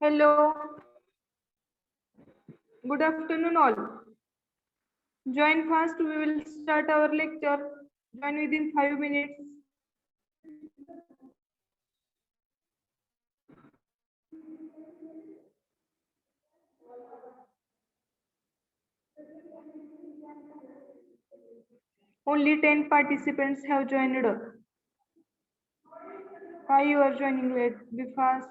Hello, good afternoon all. Join fast, we will start our lecture. Join within 5 minutes. Only 10 participants have joined. Why you are joining late? Be fast.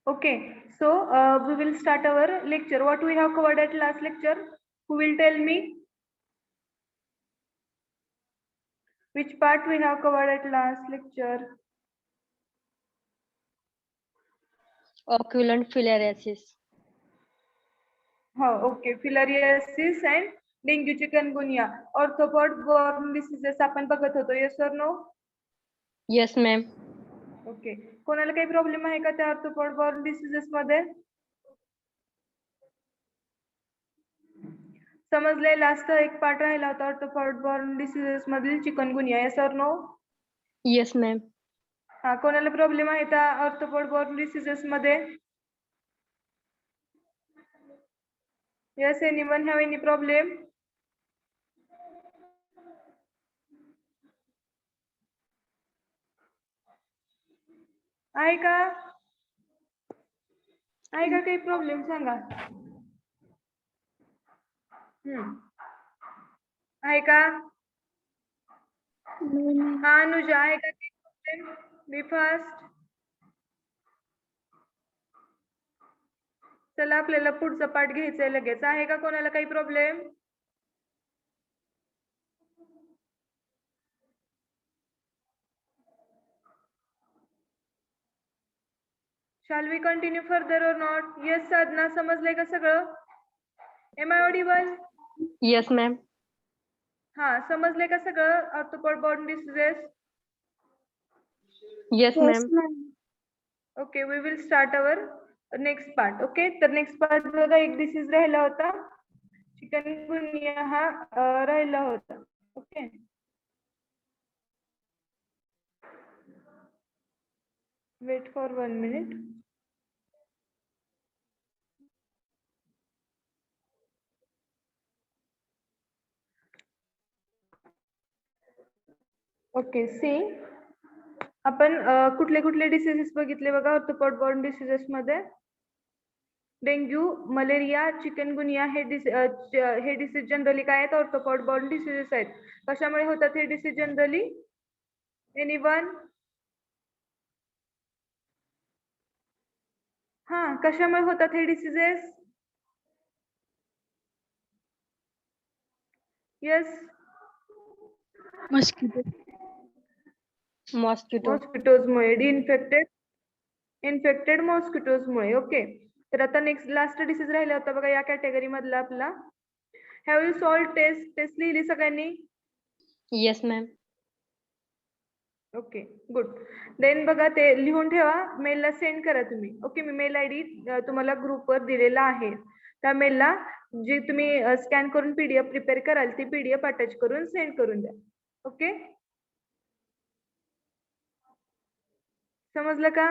Okay, so we will start our lecture. What we have covered at last lecture? Who will tell me? Which part we have covered at last lecture? Oculant filariasis. Oh, okay. Filariasis and dengue chikungunya. Orthopod borne diseases आपण बघत होतो. Yes or no? Yes, ma'am. Okay. कोणाला काही problem आहे का त्या ऑर्थोपॉड borne diseases मध्ये? समजले लास्ट एक पार्ट राहिला होता ऑर्थोपॉड बॉर्न डिसीजेस मधील चिकनगुनिया. येस और नो? Yes, ma'am. हा, कोणाला प्रॉब्लेम आहे त्या ऑर्थोपॉड बॉर्न डिसीजेस मध्ये? Yes, anyone have any problem? आहे का? आहे का काही प्रॉब्लेम सांगा. आहे का? हा अनुजा, आहे का काही प्रॉब्लेम? बी फास्ट. चला आपल्याला पुढचा पाठ घ्यायचा लगेच. आहे का कोणाला काही problem? Shall we continue further or not? Yes, साधना, समजलंय का सगळं? Am I audible? Yes, ma'am. हा, समजलंय का सगळं arthropod borne diseases? Yes, ma'am. Okay, we will start our next part. Okay, तर नेक्स्ट पार्ट बघा, एक डिसीज राहिला होता, चिकनगुनिया हा राहिला होता. Okay, wait for 1 minute. Okay, see आपण कुठले कुठले डिसीजेस बघितले बघा ऑर्थोपॉड बॉर्न डिसीजेस मध्ये? डेंग्यू, मलेरिया, चिकनगुनिया हे डिसीज जनरली काय आहेत? ऑर्थोपॉड बॉर्न डिसीजेस आहेत. कशामुळे होतात हे डिसीज जनरली? एनीवन? हा, कशामुळे होतात हे डिसीजेस? Yes, Mosquito. मॉस्किटोज मुळे, इन्फेक्टेड मॉस्किटोज मुळे. ओके, तर आता नेक्स्ट लास्ट डिसीज राहिला होता बघा या कॅटेगरी मधला आपला. हॅव यू सॉल्व टेस्ट लिहिली सगळ्यांनी? Yes, ma'am. Okay good. Then बघा ते लिहून ठेवा, मेलला सेंड करा तुम्ही. ओके, मी मेल आयडी तुम्हाला ग्रुपवर दिलेला आहे. त्या मेलला जी तुम्ही स्कॅन करून पीडीएफ प्रिपेअर कराल ती पीडीएफ अटॅच करून सेंड करून द्या. ओके, समजलं का?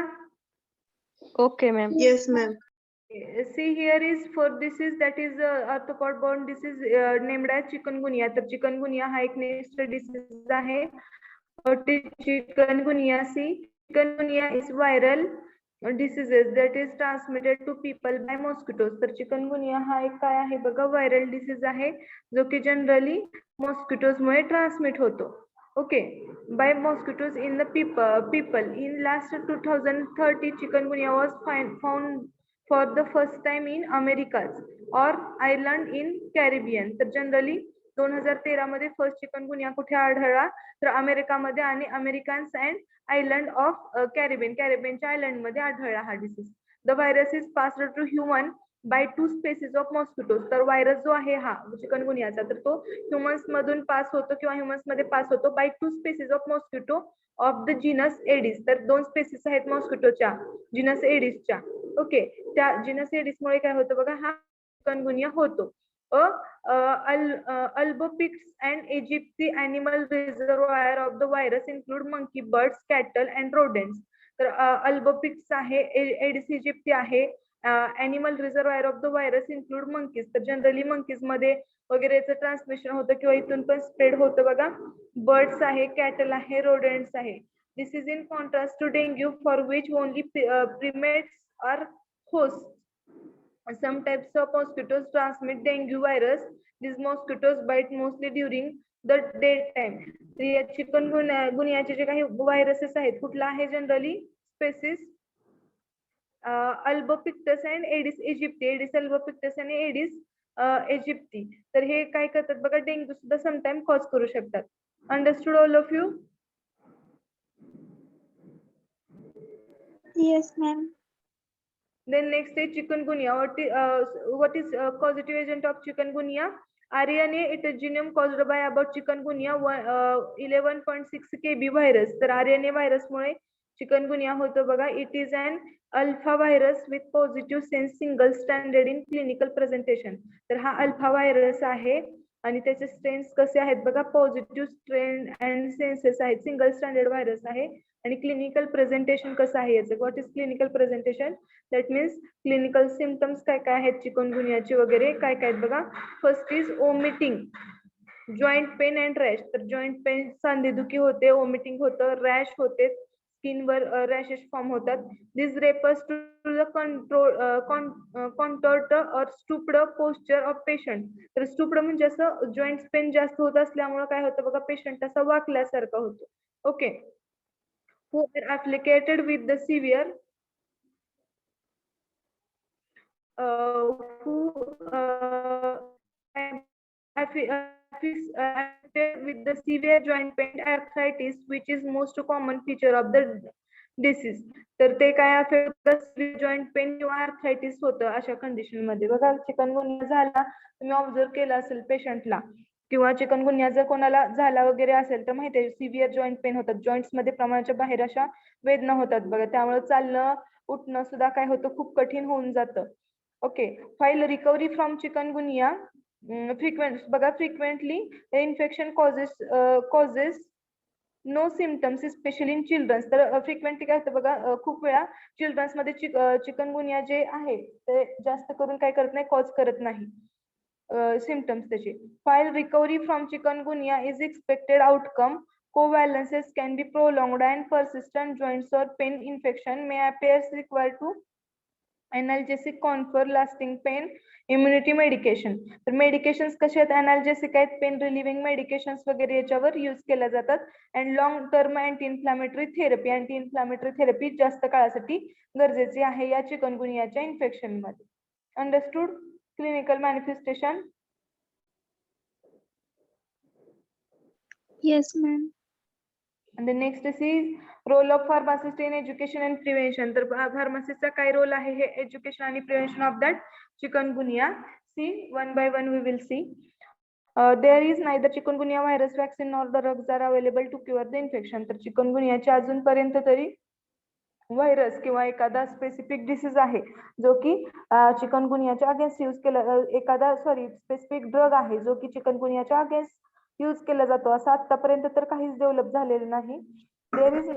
Okay, ma'am. Yes, ma'am. See here is for disease that is arthropod borne disease named as chikungunya. तर चिकनगुनिया हा एक नेक्स्ट डिसीज आहे. चिकनगुनिया सी, chikungunya is viral diseases that is transmitted to people by mosquitoes. तर chikungunya हा एक काय आहे बघा, व्हायरल डिसीज आहे जो की जनरली मॉस्किटोज मुळे ट्रान्समिट होतो. Okay, by mosquitoes in the people. In last 2030, chikungunya was found for the first time in Americas or Ireland in Caribbean. तर जनरली 2013 मध्ये फर्स्ट चिकनगुनिया कुठे आढळला, तर अमेरिकामध्ये आणि अमेरिकन्स अँड आयलंड ऑफ कॅरिबियनच्या आयलंड मध्ये आढळला हा disease. The virus is passed to human by 2 species of mosquitoes. तर व्हायरस जो आहे हा चिकनगुनियाचा, तर तो ह्युमन्स मधून पास होतो किंवा ह्युमन्स मध्ये पास होतो by 2 species of mosquito of the genus Aedes. तर 2 स्पेसीस आहेत मॉस्किटोच्या जीनस एडिसच्या. ओके, त्या जीनस एडिस मुळे काय होतं बघा, हा चिकनगुनिया होतो. Albopix and Egypti animal reservoir of the virus include monkey, birds, cattle and rodents. तर अल्बोपिक्स आहे, एडिस इजिप्ती आहे. Animal reservoir of the virus include monkeys. तर जनरली मंकीज मध्ये वगैरे याचं ट्रान्समिशन होतं किंवा इथून पण स्प्रेड होतं बघा. बर्ड्स आहे, कॅटल आहे, रोडेंट्स आहे. This is in contrast to dengue for which only primates are hosts. Some types of mosquitoes transmit dengue virus. These mosquitoes bite mostly during the daytime. तर या चिकनगुनियाचे जे काही व्हायरसेस आहेत, कुठला आहे generally species albopictus and Aedes aegypti. Aedes albopictus आणि Aedes aegypti. तर हे काय करतात बघा, डेंग्यू सुद्धा समटाइम कॉज करू शकतात. Understood all of you? Yes, ma'am. Then next is chikungunya. What is causative agent of chikungunya? RNA genome caused by about chikungunya 11.6 kb virus. तर RNA virus मुळे चिकनगुनिया होतो बघा. It is an alpha virus with positive sense single stranded in clinical presentation. तर हा alpha virus आहे आणि त्याचे strains कसे आहेत बघा, पॉझिटिव्ह स्ट्रेन अँड सेन्सेस आहेत. सिंगल स्टँडर्ड व्हायरस आहे आणि क्लिनिकल प्रेझेंटेशन कसं आहे याचं. What is clinical presentation? That means clinical symptoms काय काय आहेत चिकनगुनियाचे वगैरे काय काय आहेत बघा. First is omitting, joint pain and rash. तर जॉईंट पेन सांधेदुखी होते, ओमिटिंग होतं, रॅश होते, स्किनवर रॅशेस फॉर्म होतात. दिस रेफर्स टू द कॉन्टॉर्ट और स्टूप्ड पोस्चर ऑफ पेशंट. तर स्टूप्ड म्हणजे असं जॉईंट पेन जास्त होत असल्यामुळे काय होतं बघा, पेशंट असा वाकल्यासारखा होतो. Okay, who are afflicted with the severe with the severe joint pain arthritis which is most common feature of the disease. तर ते काय अफेक्ट जॉईंट पेन किंवा आर्थरायटिस होतं अशा कंडिशन मध्ये बघा. चिकनगुनिया झाला तुम्ही ऑब्झर्व केला असेल पेशंटला, किंवा चिकनगुनिया जर कोणाला झाला वगैरे असेल तर माहिती आहे सिव्हिअर जॉईंट पेन होतात, जॉईंट्स मध्ये प्रमाणाच्या बाहेर अशा वेदना होतात बघा. त्यामुळे चालणं उठणं सुद्धा काय होतं, खूप कठीण होऊन जातं. Okay, file recovery from chikungunya frequently infection causes no symptoms specially in childrens. तर फ्रिक्वेंटली काय होतं बघा, खूप वेळा चिल्ड्रन्स मध्ये चिकनगुनिया जे आहे ते जास्त करून काय करत नाही, कॉज करत नाही symptoms त्याचे. While recovery from chikungunya is expected outcome, covalences can be prolonged and persistent joints or pain infection may appear required to analgesic confer lasting pain immunity medication. तर मेडिकेशन्स कसे आहेत, अनाल्जेसिक आहेत, पेन रिलिव्हिंग मेडिकेशन्स वगैरे याच्यावर use केल्या जातात. And long term anti inflammatory therapy जास्त काळासाठी गरजेची आहे या चिकनगुनियाच्या इन्फेक्शन मध्ये. Understood? Clinical manifestation. Yes, ma'am. And the next is role of pharmacist in education and prevention. तर pharmacist चा काय रोल आहे हे education आणि prevention of that chikungunya. See one by one we will see. There is neither chikungunya virus vaccine nor drugs are available to cure the infection. तर चिकनगुनियाची अजूनपर्यंत तरी व्हायरस किंवा एखादा स्पेसिफिक डिसीज आहे जो की चिकनगुनियाच्या अगेन्स्ट यूज केला, एखादा स्पेसिफिक ड्रग आहे जो की चिकनगुनियाच्या अगेन्स्ट यूज केला जातो, असं आतापर्यंत तर काहीच डेव्हलप झालेलं नाही. There is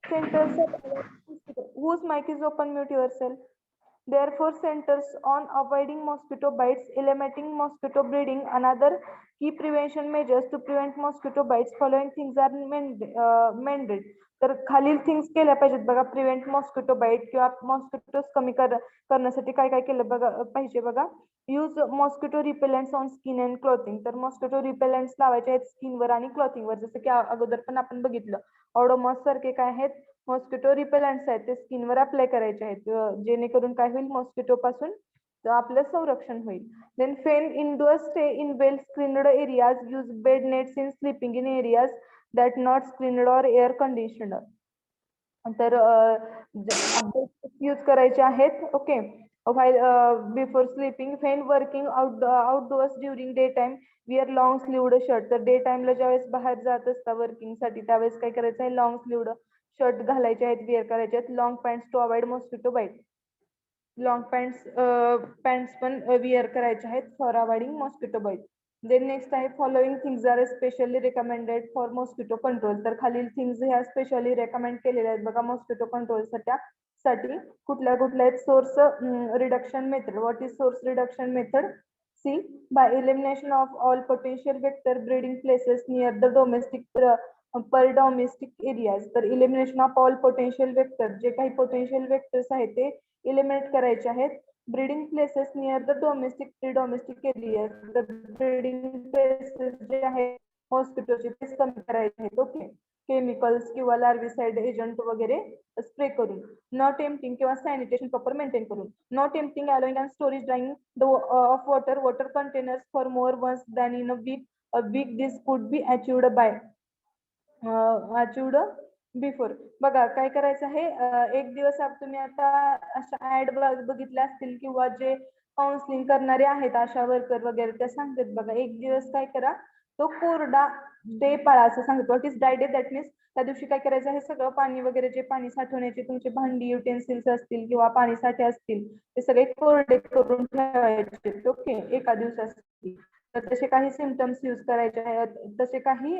centres whose mic is open, mute yourself. Therefore, centers on avoiding mosquito bites, eliminating mosquito breeding, another key prevention measures to prevent mosquito bites. Following things are mended. तर खालील things केल्या पाहिजेत बघा prevent mosquito bite किंवा mosquitoes कमी करण्यासाठी काय काय केलं बघा पाहिजे बघा. Use mosquito repellents on skin and clothing. तर मॉस्किटो रिपेलंट्स लावायचे आहेत स्किनवर आणि क्लॉथिंगवर, जसं की अगोदर पण आपण बघितलं. ऑडोमॉस सारखे काय आहेत मॉस्किटो रिपेलंट्स आहेत ते स्किनवर अप्लाय करायचे आहेत, जेणेकरून काय होईल मॉस्किटो पासून आपलं संरक्षण होईल. Then fan indoor stay in well screened areas, use bed nets in sleeping in areas that not screened or air conditioned. तर यूज करायचे आहेत. Okay. while before sleeping, when working outdoors during daytime, wear long sleeved shirt. तर day टाइमला ज्यावेळेस बाहेर जात असता working साठी त्यावेळेस काय करायचं आहे लॉंग स्लीव्ड शर्ट घालायचे आहेत, वेअर करायचे आहेत. Long pants to avoid mosquito bite. Long pants पण वेअर करायचे आहेत for avoiding mosquito bite. Then next आहे following things are specially recommended for mosquito control. तर खालील थिंग्स ह्या स्पेशली रेकमेंड केलेल्या आहेत बघा मॉस्किटो कंट्रोल साठी. कुठल्या कुठल्या आहेत source reduction method. What is source reduction method? See by elimination of all potential vector breeding places near the domestic per domestic areas. तर elimination of all potential vector, जे काही पोटेन्शियल वेक्टर्स आहेत ते eliminate करायचे आहेत. Breeding places near the domestic pre domestic areas. तर breeding places जे आहेत मॉस्किटोचे ते कमी करायचे आहेत. ओके. केमिकल्स किंवा लार्विसाइड एजंट वगैरे स्प्रे करून. नॉट एम्प्टिंग किंवा सॅनिटेशन प्रॉपर मेंटेन करून. Not emptying allowing and storage drying of water containers for more once than in a week this could be अचिव्ड bye अचिव्ड before. बघा काय करायचं आहे, एक दिवस तुम्ही आता अशा ऍड बघितल्या असतील किंवा जे काउन्सिलिंग करणारे आहेत आशा वर्कर वगैरे त्या सांगतात बघा एक दिवस काय करा तो कोरडा डे पाळा असं सांगतो. What is dry day? That means त्या दिवशी काय करायचं आहे सगळं पाणी वगैरे जे पाणी साठवण्याचे तुमचे भांडी युटेन्सिल्स असतील किंवा पाणी साठे असतील ते सगळे कोरडे करून ठेवायचे. ओके. एका दिवसासाठी. तर तसे काही सिमटम्स युज करायचे आहेत, तसे काही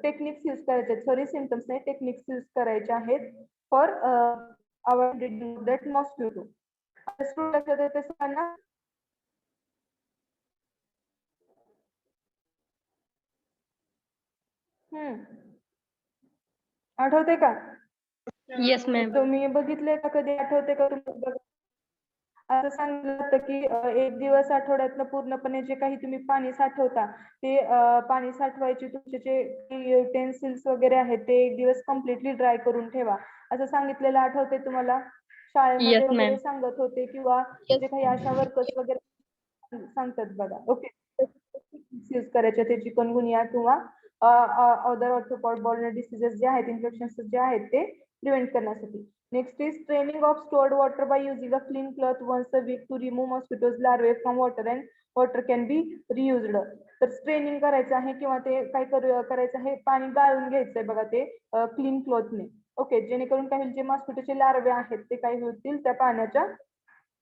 टेक्निक्स यूज करायचे आहेत. सॉरी सिम्पटम्स नाही टेक्निक्स यूज करायचे आहेत फॉर अवॉइडिंग दॅट मॉस्किटो. लक्षात येते सगळ्यांना? आठवते का? Yes ma'am. तुम्ही बघितले का कधी? आठवते का तुम्ही? असं सांगितलं होतं की एक दिवस आठवड्यातनं पूर्णपणे जे काही तुम्ही पाणी साठवता ते पाणी साठवायचे तुमचे जे युटेन्सिल्स वगैरे आहेत ते एक दिवस कम्प्लिटली ड्राय करून ठेवा असं सांगितलेलं आठवते तुम्हाला? शाळेमध्ये येस मॅम. वगैरे सांगत होते किंवा जे काही आशा वर्कर्स वगैरे सांगतात बघा. ओके. यूज करायचे ते चिकनगुनिया किंवा अदर ऑर्थोपॉड बॉर्न डिसीजेस जे आहेत इन्फेक्शन्स जे आहेत ते प्रिव्हेंट करण्यासाठी. Next is training of stored water by using a clean cloth once a week to remove mosquitoes larvae from water and water can be reused. तर training करायचं आहे किंवा ते काय करायचं आहे पाणी गाळून घ्यायचंय बघा ते क्लीन क्लॉथने. ओके. जेणेकरून काही जे मॉस्किटोचे लार्वे आहेत ते काय होतील त्या पाण्याच्या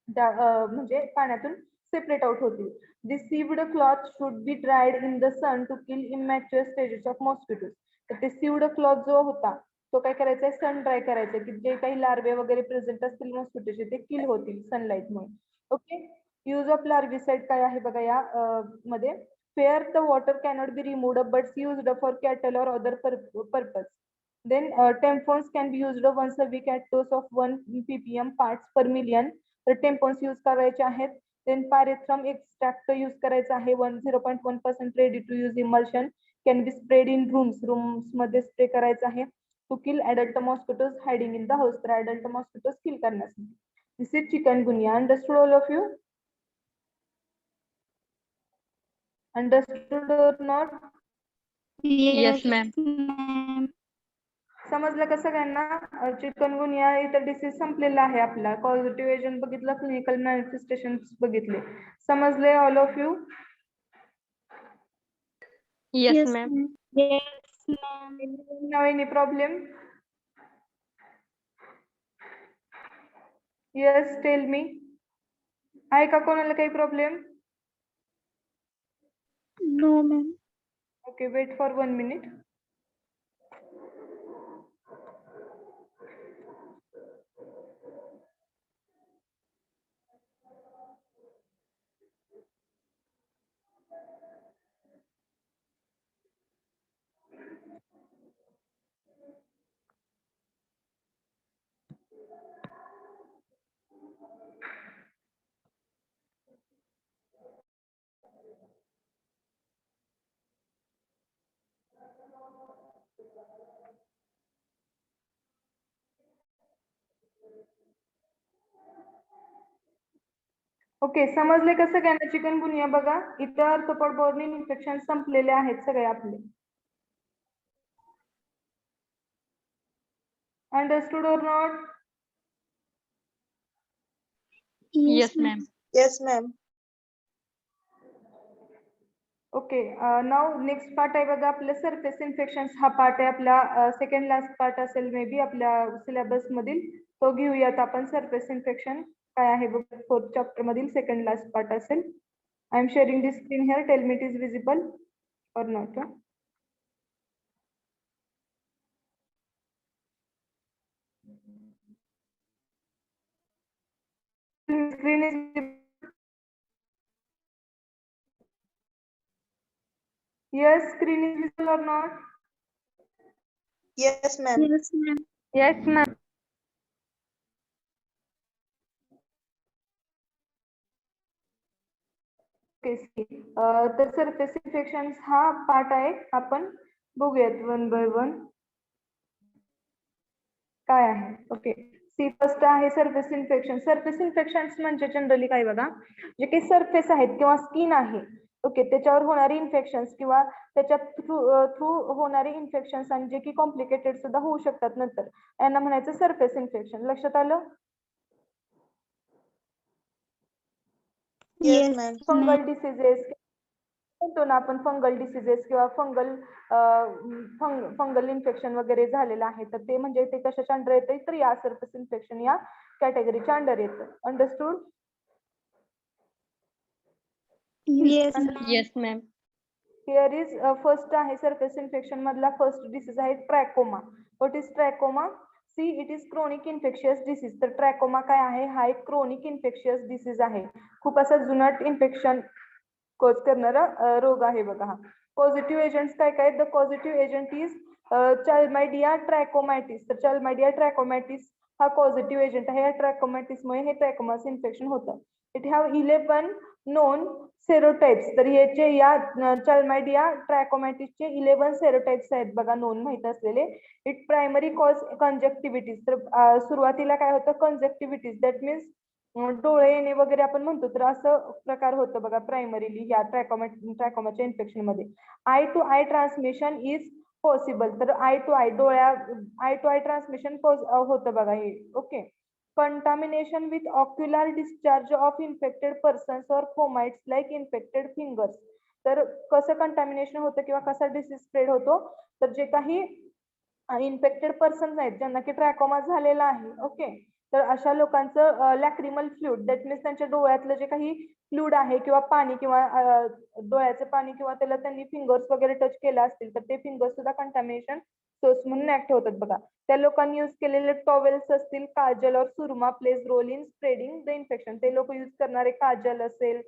त्या म्हणजे पाण्यातून सेपरेट आउट होतील. The sieved cloth should be dried in the sun to kill immature stages of mosquitoes. तर ते sieved cloth जो होता तो काय करायचा आहे सन ड्राय करायचा की जे काही लार्वे वगैरे प्रेझेंट असतील मॉस्किटोचे ते किल होतील सनलाईटमुळे. ओके. यूज ऑफ लार्विसाइड काय आहे बघा या मध्ये. Where the water cannot be removed but used for cattle or other purpose. Then temephos can be used once a week at dose of 1 ppm parts per million. तर temephos use करायचे आहेत. Then pyrethrum extract use करायचा आहे 0.1% ready to use emulsion can be sprayed in rooms मध्ये spray करायचा आहे to kill adult mosquitoes hiding in the house. तर adult mosquitoes kill करण्यासाठी. This is chikungunya. Understood all of you? Understood or not? Yes ma'am. समजलं का सगळ्यांना? Chikungunya इतर disease संपलेला आहे आपला. पॉझिटिव्ह एजंट बघितलं, क्लिनिकल मॅनिफेस्टेशन बघितले. समजले all of you? Yes, ma'am. Yes, ma'am. Now any problem? Yes, tell me. आहे का कोणाला काही problem? No, ma'am. Okay, wait for 1 minute. Okay, समजले का सगळ्यांना चिकनगुनिया? बघा इथं आर्थ्रोपॉड बॉर्न इन्फेक्शन संपलेले आहेत सगळे आपले. Understood or not? Yes, ma'am. Yes, ma'am. Okay, now next part आहे बघा आपलं सरफेस इन्फेक्शन. हा पार्ट आहे आपला सेकंड लास्ट पार्ट असेल मे बी आपल्या सिलेबस मधील. तो घेऊयात आपण. सरफेस इन्फेक्शन काय आहे बघा, 4th चॅप्टर मधील सेकंड लास्ट पार्ट असेल. I am sharing this screen here. Tell me it is visible or not. Screen is visible. Yes, screen is visible or not? Yes, ma'am. Yes, ma'am. Yes, ma'am. Okay, see. तर surface infection हा part आहे. आपण बघूयात 1 by 1 काय आहे. Okay, C first आहे surface infection. Surface infection म्हणजे generally काय बघा, जे काही सरफेस आहेत किंवा स्किन आहे, ओके, त्याच्यावर होणारी इन्फेक्शन किंवा त्याच्या थ्रू होणारे इन्फेक्शन आणि जे की कॉम्प्लिकेटेड सुद्धा होऊ शकतात नंतर, यांना म्हणायचं सरफेस इन्फेक्शन. लक्षात आलं? Yes, ma'am. फंगल डिसीजेस म्हणतो ना आपण, फंगल डिसीजेस किंवा फंगल इन्फेक्शन वगैरे झालेलं आहे, तर ते म्हणजे ते कशाच्या अंडर येते, तर या सरफेस इन्फेक्शन या कॅटेगरीच्या अंडर येतं. Understood? Yes, Yes, ma'am. Here is first आहे सरफेस इन्फेक्शन मधला फर्स्ट डिसीज आहे trachoma. What is trachoma? See, it is chronic infectious disease. तर ट्रॅकोमा काय आहे? हा एक क्रोनिक इन्फेक्शियस डिसीज आहे. खूप असा जुनाट इन्फेक्शन कॉज करणारा रोग आहे बघा हा. पॉझिटिव्ह एजंट्स काय काय? The positive agent is chlamydia trachomatis. तर चाल्मायडिया ट्रॅकोमॅटिस हा पॉझिटिव्ह एजंट आहे. या ट्रॅकोमॅटिसमुळे हे ट्रॅकोमास इन्फेक्शन होतं. It have 11 known serotypes. तर याचे या चाल्मायडिया ट्रॅकोमॅटिसचे 11 सेरोटाइप्स आहेत बघा, नोन माहित असलेले. It primary cause conjunctivitis. तर सुरुवातीला काय होतं? कंजक्टिव्हिटीज, दॅट मीन्स डोळे येणे वगैरे आपण म्हणतो, तर असं प्रकार होतं बघा प्रायमरीली या ट्रॅकोमाच्या इन्फेक्शन मध्ये. Eye to eye transmission is possible. तर आय टू आय ट्रान्समिशन होतं बघा हे. Okay. Contamination with ocular discharge of infected persons or fomites like infected fingers. तर कसं कंटामिनेशन होतं किंवा कसा डिसीज स्प्रेड होतो? तर जे काही इन्फेक्टेड पर्सन्स आहेत ज्यांना की ट्रॅकोमा झालेला आहे, ओके, तर अशा लोकांचं लॅक्रिमल फ्लुइड, दॅट मीन्स त्यांच्या डोळ्यातलं जे काही फ्लुइड आहे किंवा पाणी किंवा डोळ्याचं पाणी किंवा त्याला त्यांनी फिंगर्स वगैरे टच केलं असतील, तर ते फिंगर्स सुद्धा कंटामिनेशन सोर्स म्हणून ऍक्ट होतात बघा. त्या लोकांनी युज केलेले टॉवेल्स असतील, kajal or surma plays role in spreading the infection. ते लोक युज करणारे काजल असेल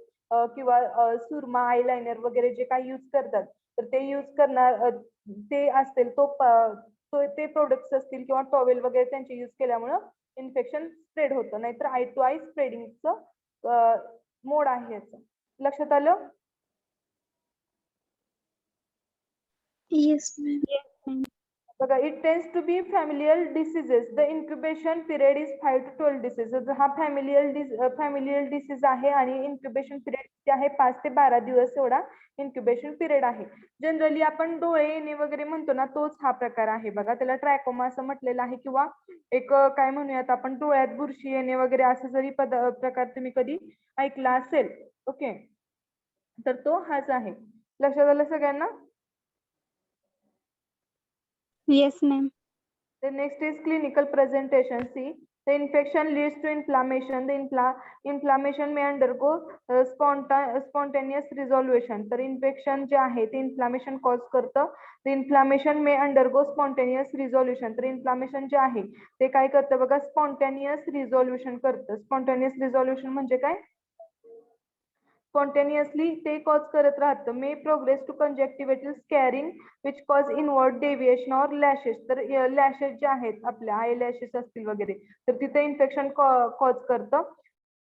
किंवा सुरमा, आयलाइनर वगैरे जे काही युज करतात, तर ते युज करणार ते असतील ते प्रोडक्ट्स असतील किंवा टॉवेल वगैरे त्यांचे युज केल्यामुळं इन्फेक्शन स्प्रेड होतं. नाहीतर आय टू आय स्प्रेडिंगचं मोड आहे याचं. लक्षात आलं? yes, ma'am. बघा, it tends to be familial diseases. The incubation period is 5 to 12 disease. हा फॅमिलियल डिसीज आहे आणि इन्क्युबेशन पिरियड जे आहे 5 ते 12 दिवस एवढा इन्क्युबेशन पिरियड आहे. जनरली आपण डोळे येणे वगैरे म्हणतो ना, तोच हा प्रकार आहे बघा. त्याला ट्रॅकोमा असं म्हटलेलं आहे किंवा एक काय म्हणूयात आपण, डोळ्यात बुरशी येणे वगैरे असं जरी प्रकार तुम्ही कधी ऐकला असेल, ओके, तर तो हाच आहे. लक्षात आलं सगळ्यांना? Yes, ma'am. The next is clinical presentation. See, the infection leads to inflammation. The inflammation may undergo spontaneous resolution. तर इन्फेक्शन जे आहे ते इन्फ्लामेशन कॉज करतं. The inflammation may undergo spontaneous resolution. तर इन्फ्लामेशन जे आहे ते काय करतं बघा, स्पॉन्टेनियस रिझोल्युशन करतं. स्पॉन्टेनियस रिझोल्युशन म्हणजे काय? स्पॉन्टेनियसली ते कॉज करत राहतं. May progress to conjunctivitis scarring which cause inward deviation or lashes. तर लॅशेस जे आहेत आपल्या आय लॅशेस असतील वगैरे तर तिथे इन्फेक्शन कॉज करतं.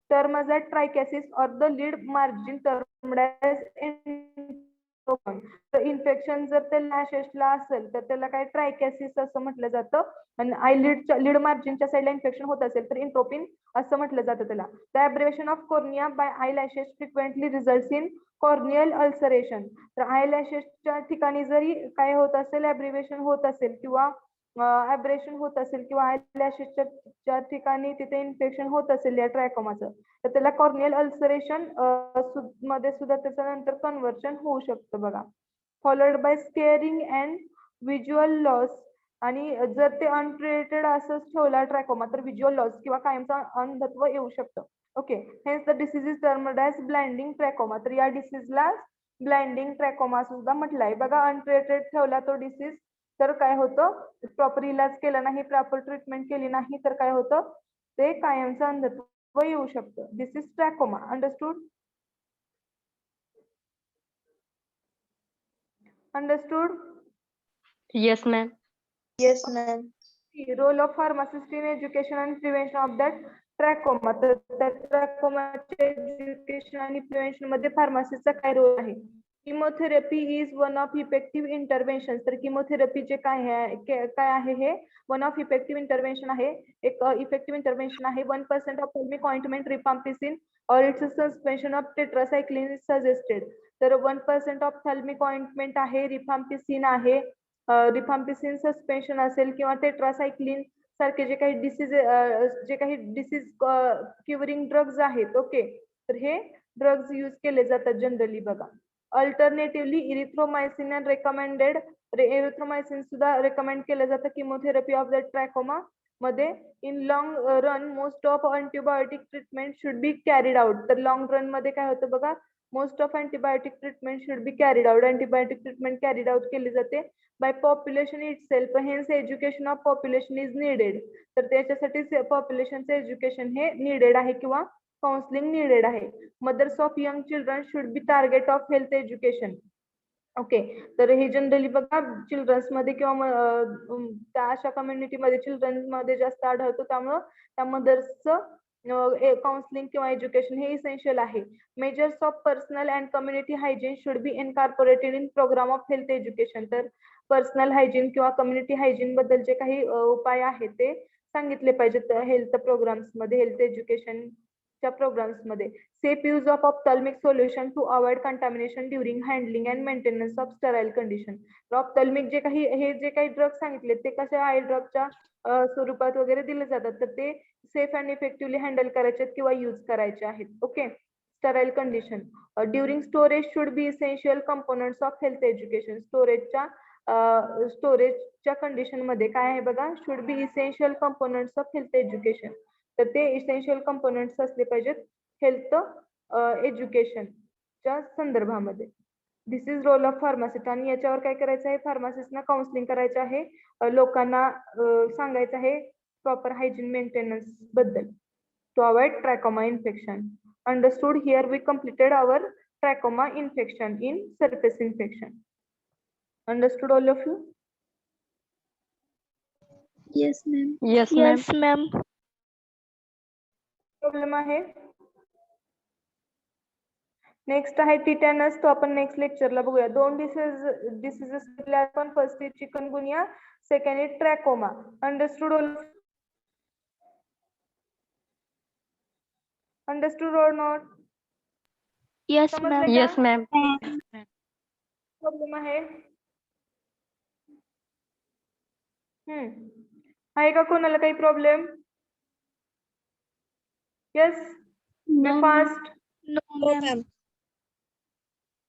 Term as a trichosis or the lid margin termed as entropion. तर इन्फेक्शन जर ते लॅशेसला असेल तर त्याला काय ट्रायकॅसिस असं म्हटलं जातं. आणि आयलिडच्या लीड मार्जिनच्या साईडला इन्फेक्शन होत असेल तर इंट्रोपिन असं म्हटलं जातं त्याला. The abbreviation of cornea by eye lashes frequently results in corneal ulceration. तर आय लॅशेसच्या ठिकाणी जरी काय होत असेल, ॲब्रिव्हिएशन होत असेल किंवा ॲब्रेशन होत असेल किंवा आय लॅशेसच्या ठिकाणी तिथे इन्फेक्शन होत असेल या ट्रॅकोमाचं तर त्याला कॉर्नियल अल्सरेशन मध्ये सुद्धा त्याचं नंतर कन्व्हर्जन होऊ शकतं बघा. Followed by scarring and visual loss. आणि जर ते अनट्रीटेड असंच ठेवला ट्रॅकोमा तर व्हिज्युअल लॉस किंवा कायमचा अंधत्व येऊ शकतं. Okay, hence the disease is termed as blinding trachoma. तर या डिसीजला ब्लाइंडिंग ट्रॅकोमा सुद्धा म्हटलंय बघा. अनट्रीटेड ठेवला तो डिसीज तर काय होतं, प्रॉपर इलाज केला नाही, प्रॉपर ट्रीटमेंट केली नाही तर काय होतं, ते कायमचं अंधत्व येऊ शकतं. This is trachoma. Understood? Understood? Yes, ma'am. Yes, ma'am. Role of pharmacist in education and prevention of that trachoma. तर त्या ट्रॅकोमाच्या एज्युकेशन आणि प्रिव्हेन्शन मध्ये फार्मसिस्टचा काय रोल आहे? Chemotherapy is one of effective intervention. तर किमोथेरपी जे काय आहे हे वन ऑफ इफेक्टिव्ह इंटरव्हेन्शन आहे. एक इफेक्टिव्ह इंटरव्हेन्शन आहे. 1% of ointment ointment rifampicin or its suspension of tetracycline is suggested. तर 1% ऑफ थॅल्मिक ऑइंटमेंट आहे, रिफाम्पिसिन आहे, रिफाम्पिसिन सस्पेन्शन असेल किंवा टेट्रासाइक्लिन सारखे जे काही डिसीज क्युरिंग ड्रग्ज आहेत. ओके, तर हे ड्रग्ज यूज केले जातात जनरली बघा. Alternatively erythromycin and recommended. Erythromycin सुद्धा रेकमेंड केलं जातं किमोथेरपी ऑफ द ट्रॅकोमा मध्ये. In long run most of antibiotic treatment should be carried out. तर लॉंग रन मध्ये काय होतं बघा, most of antibiotic treatment should be carried out. Antibiotic treatment carried out केली जाते by population itself. Hence education of population is needed. तर त्याच्यासाठी पॉप्युलेशनचं एज्युकेशन हे नीडेड आहे किंवा काउन्सिलिंग नीडेड आहे. Mothers of young children should be target of health education. Okay, तर हे जनरली बघा चिल्ड्रन्स मध्ये किंवा त्या अशा कम्युनिटीमध्ये चिल्ड्रन्स मध्ये जास्त आढळतो. त्यामुळं त्या मदर्सचं काउन्सिलिंग किंवा एज्युकेशन हे इसेन्शियल आहे. Measures of personal and community hygiene should be incorporated in programme of health education. तर पर्सनल हायजीन किंवा कम्युनिटी हायजीन बद्दल जे काही उपाय आहेत ते सांगितले पाहिजेत हेल्थ प्रोग्राम्स मध्ये, हेल्थ एज्युकेशनच्या प्रोग्राम्स मध्ये. Safe use of ophthalmic solution to avoid contamination during handling and maintenance of sterile condition. Ophthalmic जे काही ड्रग सांगितले ते कशा आय ड्रगच्या स्वरूपात वगैरे दिले जातात तर ते सेफ अँड इफेक्टिव्हली हँडल करायचे किंवा यूज करायचे आहेत. Okay, sterile condition. During storage should be essential components of health education. स्टोरेजच्या कंडिशन मध्ये काय आहे बघा, should be essential components of health education. तर ते इसेन्शियल कंपोनंट्स असले पाहिजेत हेल्थ एज्युकेशनच्या संदर्भामध्ये. This is role of pharmacist. आणि याच्यावर काय करायचं आहे, फार्मासिस्टना काउन्सिलिंग करायचं आहे, लोकांना सांगायचं आहे प्रॉपर हायजीन मेंटेनन्स बद्दल to avoid trachoma infection. Understood? Here we completed our trachoma infection in surface infection. Understood all of you? Yes, ma'am. Yes, ma'am. Yes, ma'am. Problem आहे? नेक्स्ट आहे टिटॅनस. तो आपण नेक्स्ट लेक्चरला बघूया. दोन diseases आपण, first is chikungunya, second is trachoma. Understood all? Understood or not? Yes, समजलं ma'am. का? Yes, ma'am. प्रॉब्लेम आहे? आहे का कोणाला काही problem? Yes, No, ma'am. Fast. No, ma'am.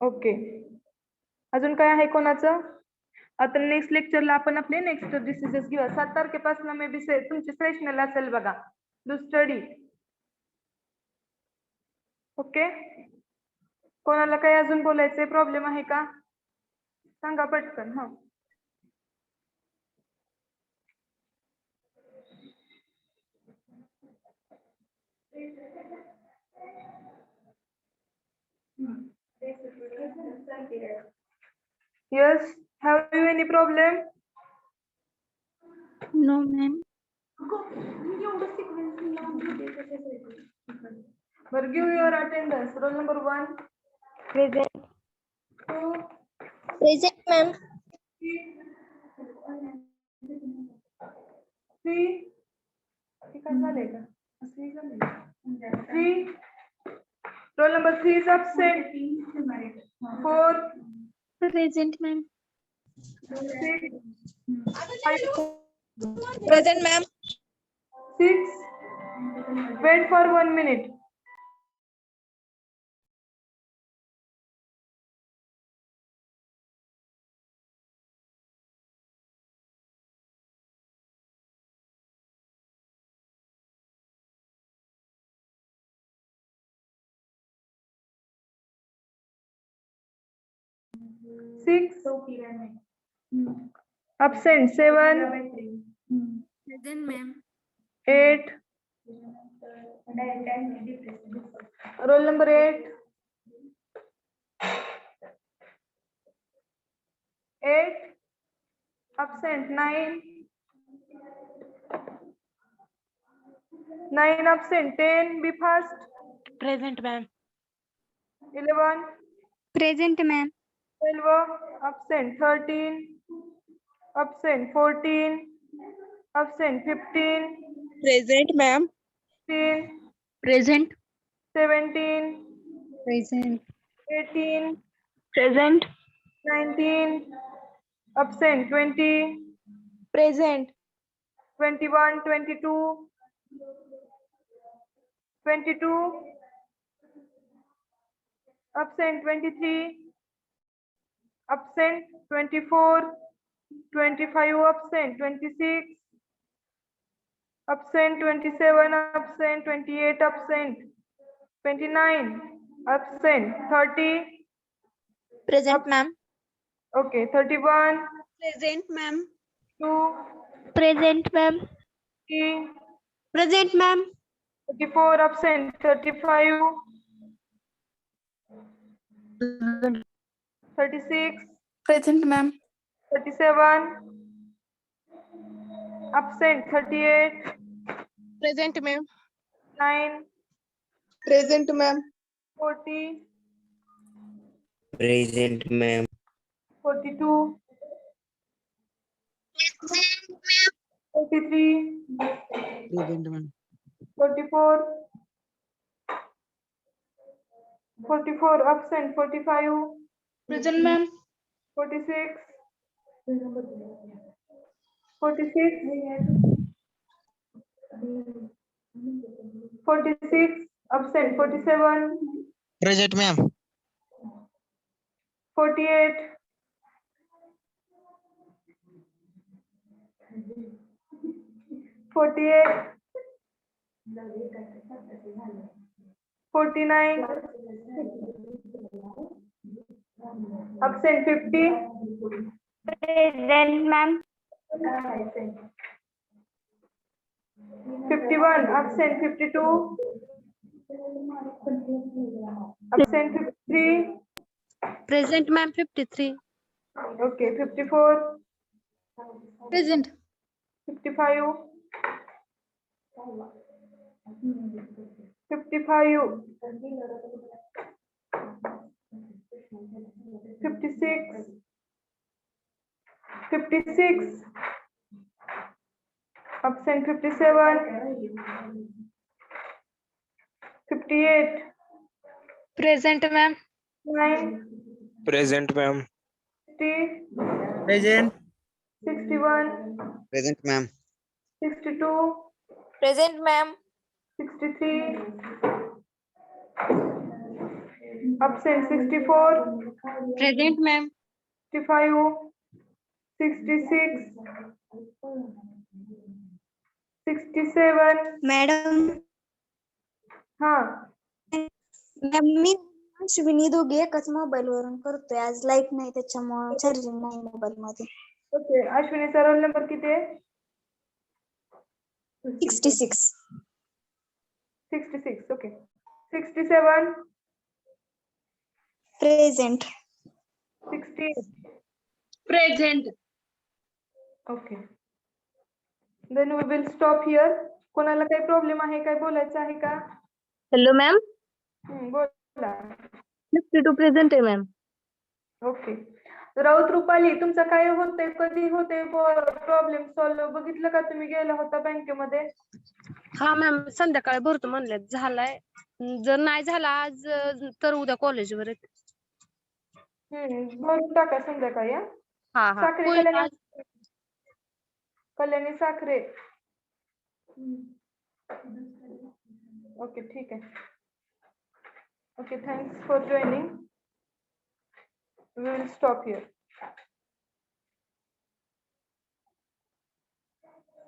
Okay, अजून काय आहे कोणाचं? आता नेक्स्ट लेक्चरला आपण आपले नेक्स्ट डिसिजेस घेऊया. 7 तारखेपासून मे बी तुमची सेशनल असेल बघा, डू स्टडी. ओके, कोणाला काही अजून बोलायचे प्रॉब्लेम आहे का? सांगा पटकन. हा, yes, have you any problem? No, ma'am. But give your attendance. Roll number 1, Present. 2, Present, ma'am. 3. Three. Roll number 3 is absent. 4, Present, ma'am. 6, 5, Present, ma'am. 6. Wait for 1 minute. Six. Absent. 7. Present, ma'am. 8. Roll number 8. 8. Absent. 9. 9 absent. 10. Be fast. Present, ma'am. 11. Present, ma'am. 12. Absent. 13. Absent. 14. Absent. 15. Present, ma'am. 16. Present. 17. Present. 18. Present. 19. Absent. 20. Present. 21. 22. 22. Absent. 23. Absent. 24. 25. Absent. 26. Absent. 27. Absent. 28. Absent. 29. Absent. 30. Present, ma'am. Okay. 31. Present, ma'am. 2. Present, ma'am. 3. Present, ma'am. 34. Absent. 35. 36. Present, ma'am. 37. Absent. 38. Present, ma'am. 9. Present, ma'am. 40. Present, ma'am. 42. 43. Present, ma'am. 44. 44. Absent. 45. Present, ma'am. 46. 46. 46. Absent. 47. Present, ma'am. 48. 48. 49. Absent. 50. Present, ma'am. 51. Absent. 52. Absent. 53. Present, ma'am. 53. Okay. 54. Present. 55. 55. 56. 56. Absent. 57. 58. Present, ma'am. 9. Present, ma'am. 60. Present. 61. Present, ma'am. 62. Present, ma'am. 63. Absent. 64. Present, ma'am. 65. 66, 67. Madam हा, मी अश्विनी दोघे एकाच mobile वरून करतोय. आज light नाही त्याच्यामुळे charging नाही mobile मध्ये. ओके. अश्विनीचा रोल नंबर किती आहे? 66. 66. Okay. 67, present. 68. Present. Okay. Then we will stop here. कोणाला काही प्रॉब्लेम आहे, काय बोलायचं आहे का? Hello, ma'am. बोला. 52 present आहे ma'am. ओके. राऊत रुपाली, तुमचं काय होतंय, कधी होतंय प्रॉब्लेम सॉल्व्ह? बघितलं का तुम्ही गेला होता बँकेमध्ये? हा मॅम, संध्याकाळी भरतो म्हणले, झालाय. जर नाही झाला आज तर उद्या कॉलेजवर येते. भरून टाका संध्याकाळी. हा? हा हा. साखरे होईल कल्याणी, आज. कल्याणी साखरे. ओके, ठीक आहे. Okay, thanks for joining. We will stop here.